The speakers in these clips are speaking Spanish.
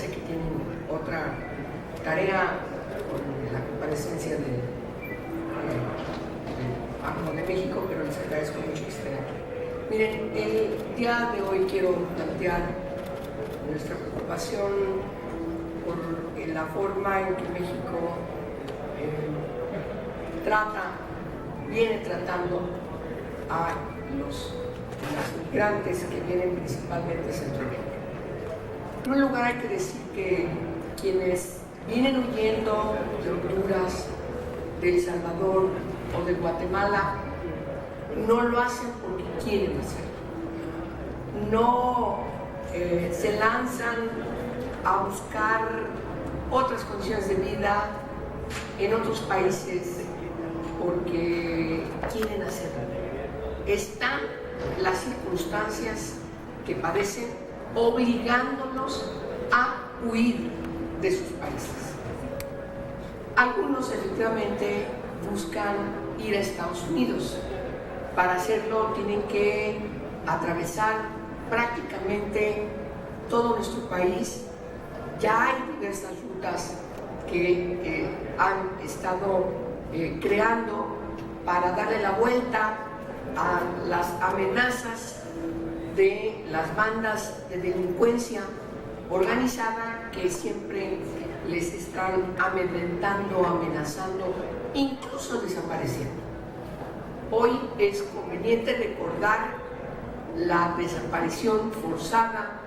sé que tienen otra tarea con la comparecencia del Banco de México, pero les agradezco mucho que estén aquí. Miren, el día de hoy quiero plantear nuestra preocupación por la forma en que México viene tratando a los migrantes que vienen principalmente de Centroamérica. En primer lugar, hay que decir que quienes vienen huyendo de Honduras, de El Salvador o de Guatemala no lo hacen porque quieren hacerlo. No se lanzan a buscar otras condiciones de vida en otros países porque quieren hacerlo. Están las circunstancias que padecen obligándolos a huir de sus países. Algunos efectivamente buscan ir a Estados Unidos. Para hacerlo tienen que atravesar prácticamente todo nuestro país. Ya hay diversas rutas que han estado creando para darle la vuelta a las amenazas de las bandas de delincuencia organizada que siempre les están amedrentando, amenazando, incluso desapareciendo. Hoy es conveniente recordar la desaparición forzada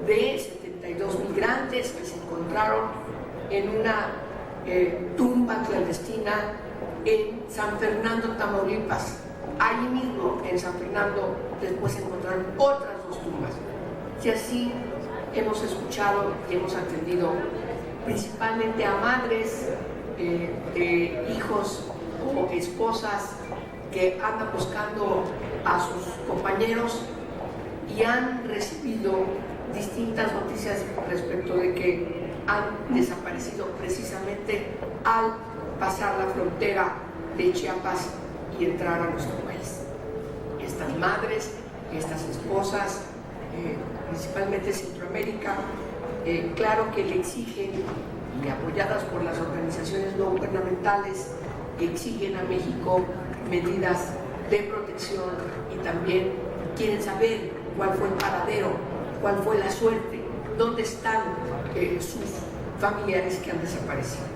de 72 migrantes que se encontraron en una tumba clandestina en San Fernando, Tamaulipas. Allí mismo, en San Fernando, después se encontraron otras 2 tumbas. Y así hemos escuchado y hemos atendido principalmente a madres de hijos o esposas que andan buscando a sus compañeros y han recibido distintas noticias respecto de que han desaparecido precisamente al pasar la frontera de Chiapas y entrar a nuestro país. Estas madres, estas esposas, principalmente Centroamérica, claro que le exigen, y apoyadas por las organizaciones no gubernamentales, exigen a México medidas de protección y también quieren saber cuál fue el paradero, cuál fue la suerte, dónde están sus familiares que han desaparecido.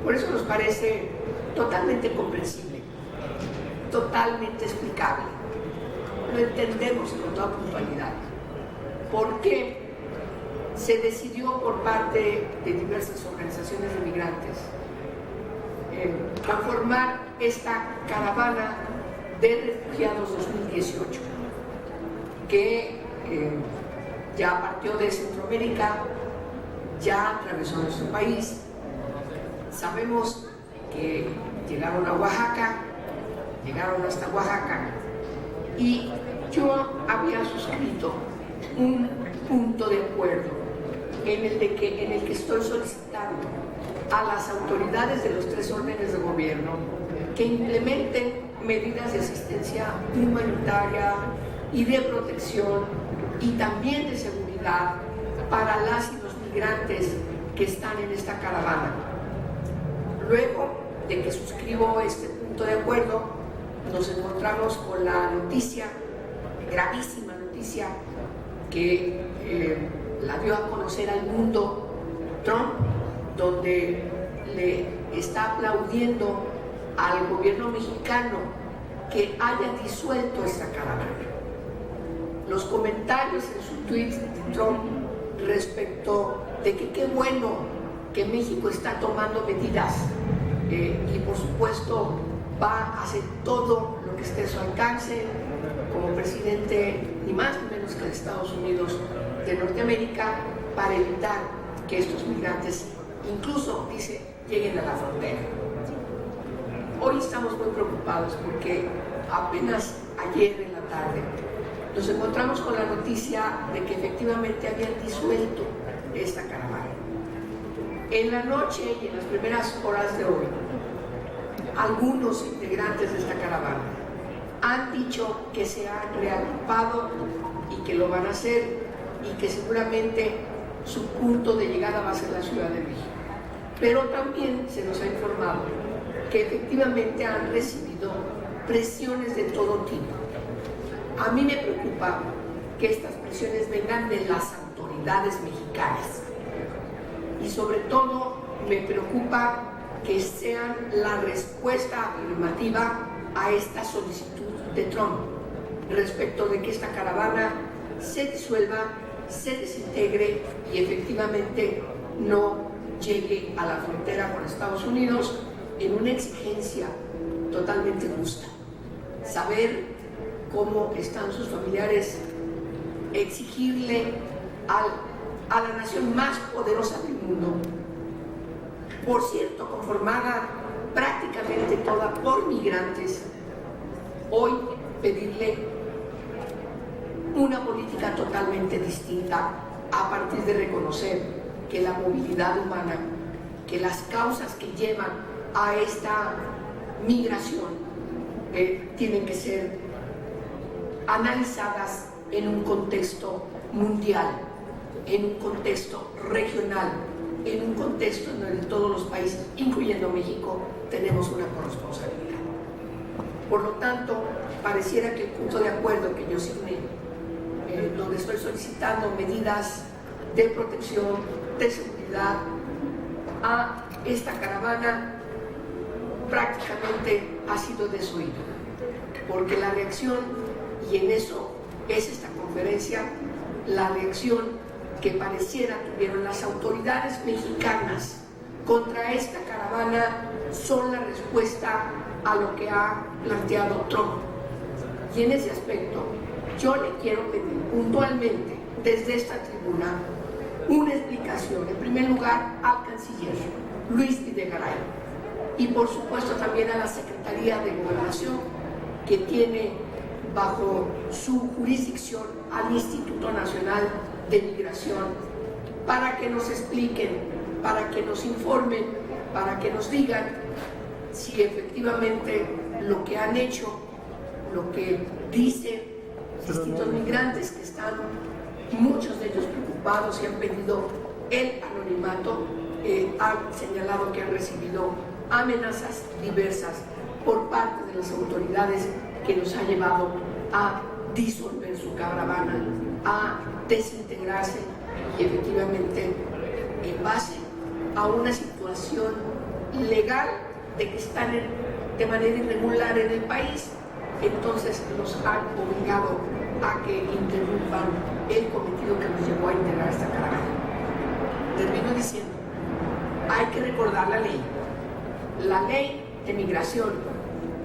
Por eso nos parece totalmente comprensible, totalmente explicable. Lo entendemos con toda puntualidad. ¿Por qué se decidió por parte de diversas organizaciones de migrantes conformar esta caravana de refugiados 2018 que ya partió de Centroamérica, ya atravesó nuestro país? Sabemos que llegaron a Oaxaca, llegaron hasta Oaxaca, y yo había suscrito un punto de acuerdo en el que estoy solicitando a las autoridades de los 3 órdenes de gobierno que implementen medidas de asistencia humanitaria y de protección y también de seguridad para las y los migrantes que están en esta caravana. Luego de que suscribo este punto de acuerdo, nos encontramos con la noticia, gravísima noticia, que la dio a conocer al mundo Trump, donde le está aplaudiendo al gobierno mexicano que haya disuelto esta caravana. Los comentarios en su tweet de Trump respecto de que qué bueno que México está tomando medidas y por supuesto va a hacer todo lo que esté a su alcance como presidente ni más ni menos que de Estados Unidos de Norteamérica para evitar que estos migrantes incluso, dice, lleguen a la frontera. Hoy estamos muy preocupados porque apenas ayer en la tarde nos encontramos con la noticia de que efectivamente habían disuelto esta caravana. En la noche y en las primeras horas de hoy, algunos integrantes de esta caravana han dicho que se han reagrupado y que lo van a hacer y que seguramente su punto de llegada va a ser la Ciudad de México. Pero también se nos ha informado que efectivamente han recibido presiones de todo tipo. A mí me preocupa que estas presiones vengan de las autoridades mexicanas y sobre todo me preocupa que sean la respuesta afirmativa a esta solicitud de Trump respecto de que esta caravana se disuelva, se desintegre y efectivamente no llegue a la frontera con Estados Unidos en una exigencia totalmente justa. Saber cómo están sus familiares, exigirle a la nación más poderosa del mundo, por cierto, conformada prácticamente toda por migrantes, hoy pedirle una política totalmente distinta a partir de reconocer que la movilidad humana, que las causas que llevan a esta migración tienen que ser analizadas en un contexto mundial, en un contexto regional, en un contexto en el que todos los países, incluyendo México, tenemos una corresponsabilidad. Por lo tanto, pareciera que el punto de acuerdo que yo signé, donde estoy solicitando medidas de protección, de seguridad a esta caravana, prácticamente ha sido desoído, porque la reacción, y en eso es esta conferencia, la reacción que pareciera tuvieron las autoridades mexicanas contra esta caravana son la respuesta a lo que ha planteado Trump. Y en ese aspecto yo le quiero pedir puntualmente desde esta tribuna una explicación, en primer lugar al canciller Luis Videgaray y por supuesto también a la Secretaría de Gobernación, que tiene bajo su jurisdicción al Instituto Nacional de Migración, para que nos expliquen, para que nos informen, para que nos digan si efectivamente lo que han hecho, lo que dicen distintos migrantes que están, muchos de ellos preocupados y han pedido el anonimato, han señalado que han recibido amenazas diversas por parte de las autoridades que los ha llevado a disolver su caravana, a desintegrarse y efectivamente en base a una situación legal de que están de manera irregular en el país, entonces los han obligado a que interrumpan el cometido que nos llevó a integrar esta caravana. Termino diciendo, hay que recordar la ley de migración,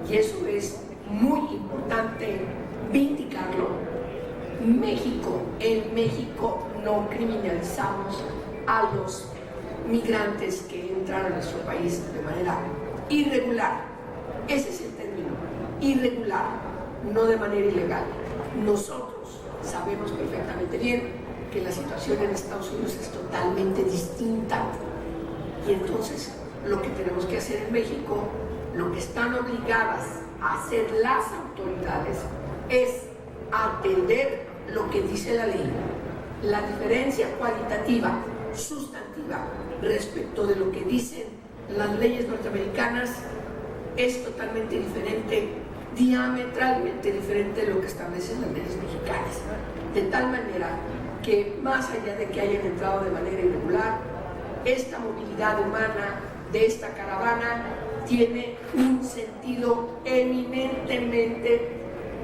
y eso es muy importante vindicarlo. En México no criminalizamos a los migrantes que entran a nuestro país de manera irregular. Ese es el término, irregular, no de manera ilegal. Nosotros sabemos perfectamente bien que la situación en Estados Unidos es totalmente distinta, y entonces lo que tenemos que hacer en México, lo que están obligadas a hacer las autoridades, es atender lo que dice la ley. La diferencia cualitativa, sustantiva, respecto de lo que dicen las leyes norteamericanas es totalmente diferente, diametralmente diferente de lo que establecen las leyes mexicanas. De tal manera que más allá de que hayan entrado de manera irregular, esta movilidad humana de esta caravana tiene un sentido eminentemente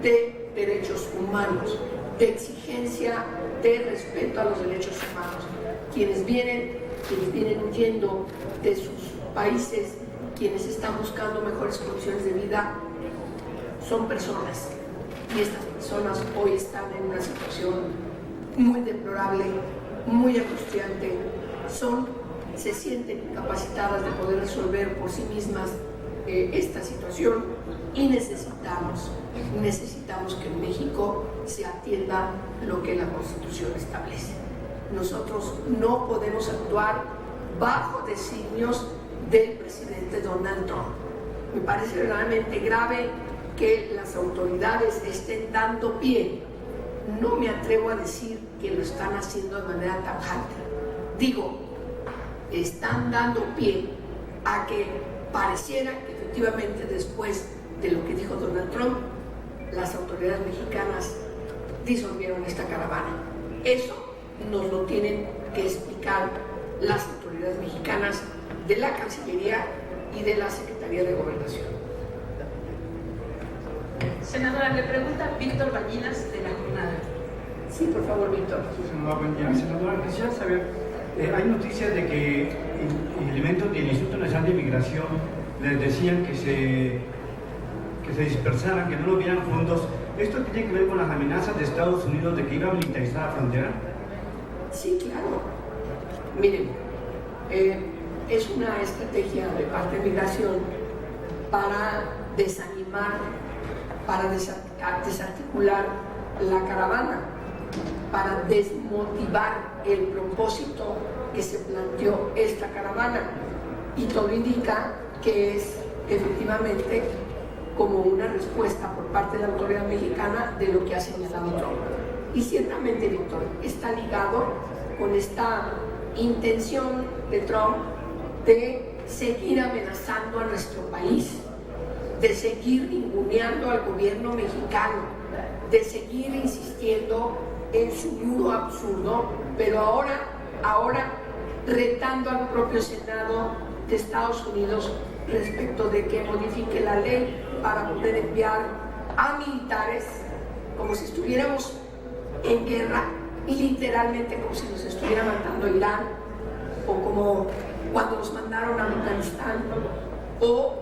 de derechos humanos, de exigencia de respeto a los derechos humanos. Quienes vienen huyendo de sus países, quienes están buscando mejores condiciones de vida, son personas, y estas personas hoy están en una situación muy deplorable, muy angustiante, se sienten incapacitadas de poder resolver por sí mismas esta situación, y necesitamos que en México se atienda lo que la Constitución establece. Nosotros no podemos actuar bajo designios del presidente Donald Trump. Me parece verdaderamente grave que las autoridades estén dando pie no me atrevo a decir que lo están haciendo de manera tajante. Digo, están dando pie a que pareciera que efectivamente después de lo que dijo Donald Trump, las autoridades mexicanas disolvieron esta caravana. Eso nos lo tienen que explicar las autoridades mexicanas de la Cancillería y de la Secretaría de Gobernación. Senadora, le pregunta Víctor Ballinas de La Jornada. Sí, por favor, Víctor. Sí, senadora, buen día. Senadora, quisiera saber, hay noticias de que elementos del Instituto Nacional de Migración les decían que se dispersaran, que no lo vieran juntos. ¿Esto tiene que ver con las amenazas de Estados Unidos de que iba a militarizar la frontera? Sí, claro. Miren, es una estrategia de parte de Migración para desanimar, para desarticular la caravana, para desmotivar el propósito que se planteó esta caravana. Y todo indica que es efectivamente como una respuesta por parte de la autoridad mexicana de lo que ha señalado Trump. Y ciertamente, Víctor, está ligado con esta intención de Trump de seguir amenazando a nuestro país, de seguir ninguneando al gobierno mexicano, de seguir insistiendo en su muro absurdo, pero ahora retando al propio Senado de Estados Unidos respecto de que modifique la ley para poder enviar a militares como si estuviéramos en guerra, literalmente como si nos estuviera mandando a Irán, o como cuando nos mandaron a Afganistán, o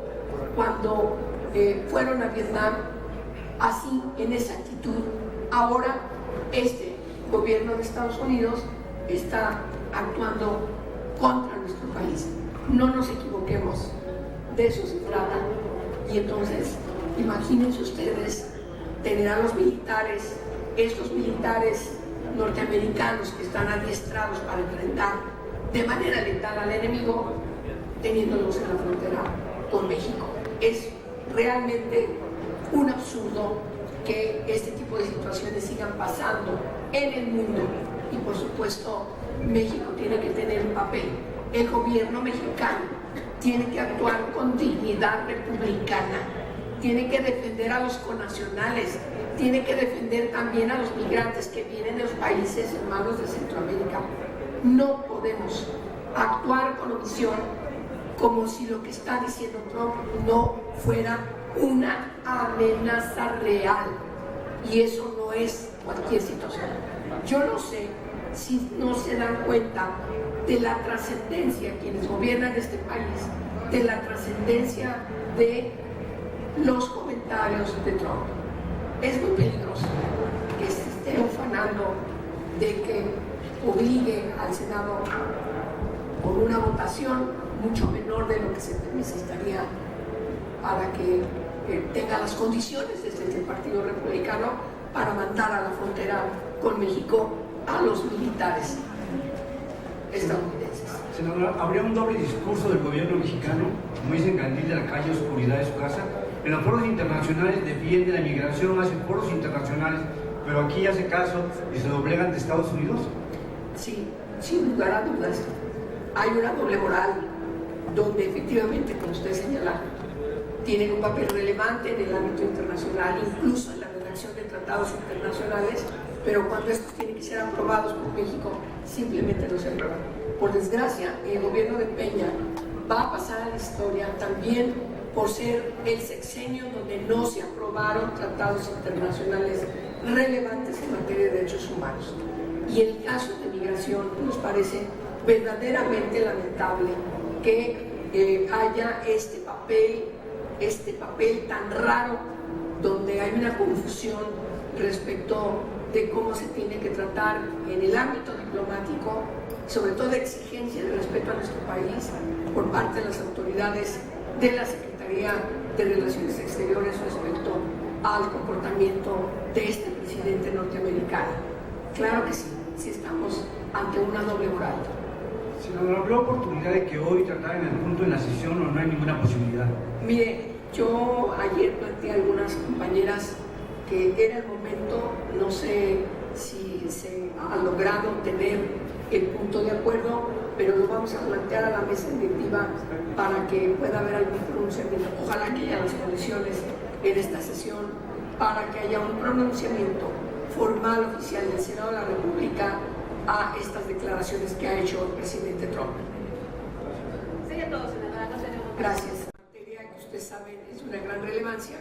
cuando fueron a Vietnam, así en esa actitud. Ahora este gobierno de Estados Unidos está actuando contra nuestro país. No nos equivoquemos, de eso se trata. Y entonces, imagínense ustedes tener a los militares, estos militares norteamericanos que están adiestrados para enfrentar de manera letal al enemigo, teniéndolos en la frontera con México. Es realmente un absurdo que este tipo de situaciones sigan pasando en el mundo, y por supuesto México tiene que tener un papel. El gobierno mexicano tiene que actuar con dignidad republicana, tiene que defender a los connacionales, tiene que defender también a los migrantes que vienen de los países hermanos de Centroamérica. No podemos actuar con omisión como si lo que está diciendo Trump no fuera una amenaza real, y eso no es cualquier situación. Yo no sé si no se dan cuenta de la trascendencia, quienes gobiernan este país, de la trascendencia de los comentarios de Trump. Es muy peligroso que se esté ufanando de que obligue al Senado con una votación mucho menor de lo que se necesitaría para que tenga las condiciones desde el Partido Republicano para mandar a la frontera con México a los militares estadounidenses. Senadora, ¿habría un doble discurso del gobierno mexicano, como dicen Candil de la calle, oscuridad de su casa? En los foros internacionales defiende la inmigración, hace foros internacionales, pero aquí hace caso y se doblegan de Estados Unidos. Sí, sin lugar a dudas. Hay una doble moral donde efectivamente, como usted señala, tienen un papel relevante en el ámbito internacional, incluso en la redacción de tratados internacionales, pero cuando estos tienen que ser aprobados por México, simplemente no se aprueban. Por desgracia, el gobierno de Peña va a pasar a la historia también por ser el sexenio donde no se aprobaron tratados internacionales relevantes en materia de derechos humanos. Y en el caso de migración, nos parece verdaderamente lamentable que haya este papel tan raro, donde hay una confusión respecto de cómo se tiene que tratar en el ámbito diplomático, sobre todo de exigencia de respeto a nuestro país por parte de las autoridades de la Secretaría de Relaciones Exteriores respecto al comportamiento de este presidente norteamericano. Claro que sí, sí estamos ante una doble moral. Senadora, ¿habrá oportunidad de que hoy trataran el punto en la sesión o no hay ninguna posibilidad? Mire, yo ayer planteé a algunas compañeras que era el momento, no sé si se ha logrado tener el punto de acuerdo, pero lo vamos a plantear a la mesa directiva para que pueda haber algún pronunciamiento. Ojalá que haya las condiciones en esta sesión para que haya un pronunciamiento formal oficial del Senado de la República a estas declaraciones que ha hecho el presidente Trump. Sería todo, senadora. No tenemos. Gracias. La materia que ustedes saben es de una gran relevancia,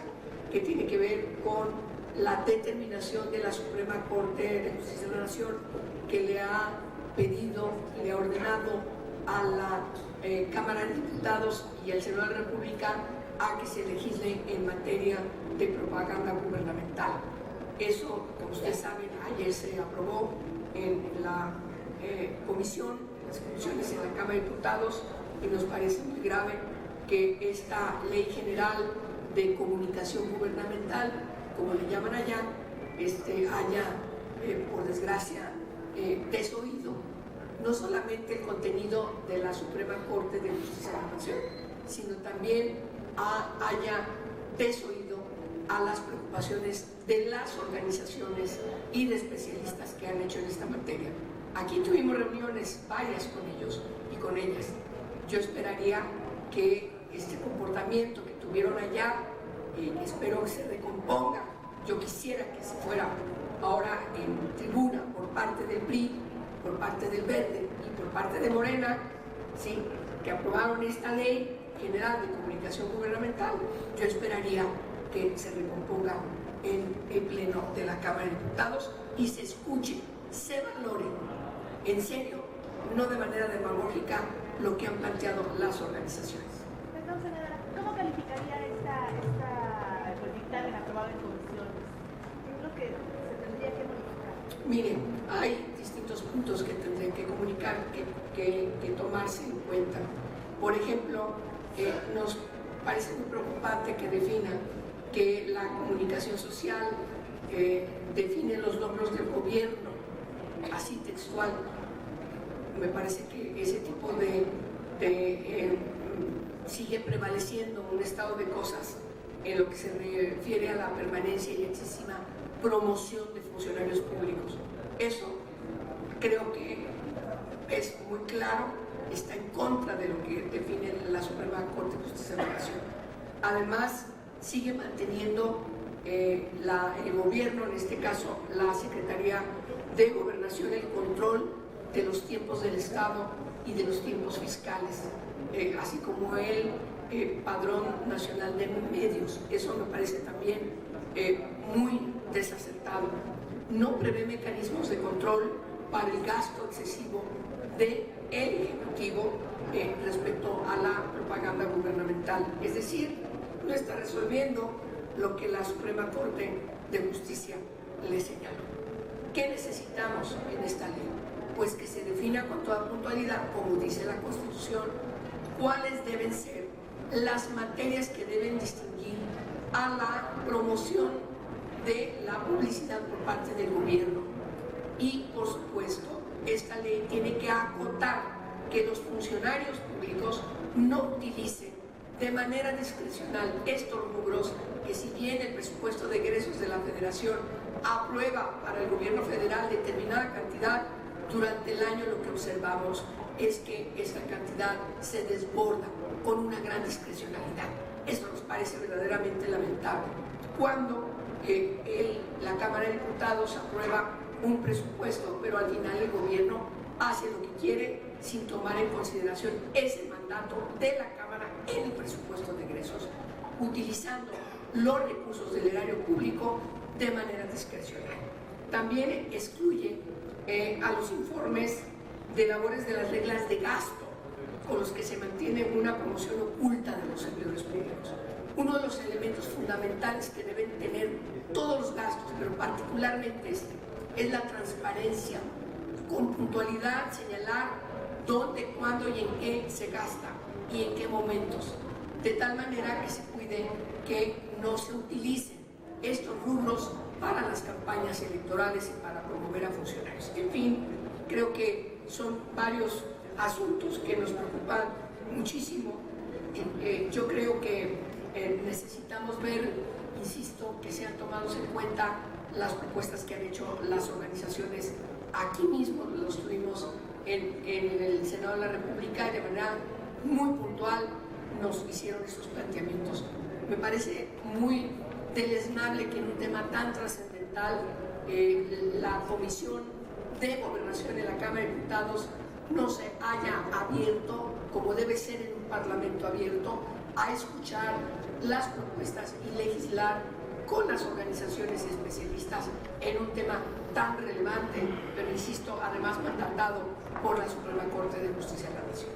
que tiene que ver con la determinación de la Suprema Corte de Justicia de la Nación, que le ha pedido, le ha ordenado a la Cámara de Diputados y al Senado de la República a que se legisle en materia de propaganda gubernamental. Eso, como ustedes saben, ayer se aprobó en la comisión, en las comisiones en la Cámara de Diputados, y nos parece muy grave que esta ley general de comunicación gubernamental, como le llaman allá, haya, por desgracia, desoído no solamente el contenido de la Suprema Corte de Justicia de la Nación, sino también haya desoído a las preocupaciones de las organizaciones y de especialistas que han hecho en esta materia. Aquí tuvimos reuniones varias con ellos y con ellas. Yo esperaría que este comportamiento que tuvieron allá, espero que se recomponga. Yo quisiera que se fuera ahora en tribuna por parte del PRI, por parte del Verde y por parte de Morena, ¿sí?, que aprobaron esta ley general de comunicación gubernamental. Yo esperaría que se recomponga en el Pleno de la Cámara de Diputados y se escuche, se valore, en serio, no de manera demagógica, lo que han planteado las organizaciones. Perdón, senadora, ¿cómo calificaría el dictamen aprobado en comisiones? ¿Qué es lo que se tendría que modificar? Miren, hay distintos puntos que tendrán que comunicar, que tomarse en cuenta. Por ejemplo, nos parece muy preocupante que defina que la comunicación social define los logros del gobierno, así textual. Me parece que ese tipo sigue prevaleciendo un estado de cosas en lo que se refiere a la permanencia y excesiva promoción de funcionarios públicos. Eso creo que es muy claro, está en contra de lo que define la Suprema Corte de Justicia de la Nación. Además, sigue manteniendo el gobierno, en este caso la Secretaría de Gobernación, el control de los tiempos del Estado y de los tiempos fiscales, así como el Padrón Nacional de Medios. Eso me parece también muy desacertado. No prevé mecanismos de control para el gasto excesivo del Ejecutivo respecto a la propaganda gubernamental. Es decir, no está resolviendo lo que la Suprema Corte de Justicia le señaló. ¿Qué necesitamos en esta ley? Pues que se defina con toda puntualidad, como dice la Constitución, cuáles deben ser las materias que deben distinguir a la promoción de la publicidad por parte del gobierno. Y, por supuesto, esta ley tiene que acotar que los funcionarios públicos no utilicen de manera discrecional estos rubros que, si bien el presupuesto de egresos de la Federación aprueba para el gobierno federal determinada cantidad, durante el año lo que observamos es que esta cantidad se desborda con una gran discrecionalidad. Esto nos parece verdaderamente lamentable. Cuando la Cámara de Diputados aprueba un presupuesto, pero al final el gobierno hace lo que quiere sin tomar en consideración ese mandato de la Cámara en el presupuesto de egresos, utilizando los recursos del erario público de manera discrecional. También excluye a los informes de labores de las reglas de gasto con los que se mantiene una promoción oculta de los servidores públicos. Uno de los elementos fundamentales que deben tener todos los gastos, pero particularmente es la transparencia, con puntualidad señalar dónde, cuándo y en qué se gasta y en qué momentos, de tal manera que se cuide que no se utilicen estos rubros para las campañas electorales y para promover a funcionarios. En fin, creo que son varios asuntos que nos preocupan muchísimo. Yo creo que necesitamos ver insisto, que sean tomados en cuenta las propuestas que han hecho las organizaciones. Aquí mismo los tuvimos en el Senado de la República y de manera muy puntual nos hicieron esos planteamientos. Me parece muy deleznable que en un tema tan trascendental la Comisión de Gobernación de la Cámara de Diputados no se haya abierto, como debe ser en un parlamento abierto, a escuchar las propuestas y legislar con las organizaciones especialistas en un tema tan relevante, pero insisto, además mandatado por la Suprema Corte de Justicia de la Nación.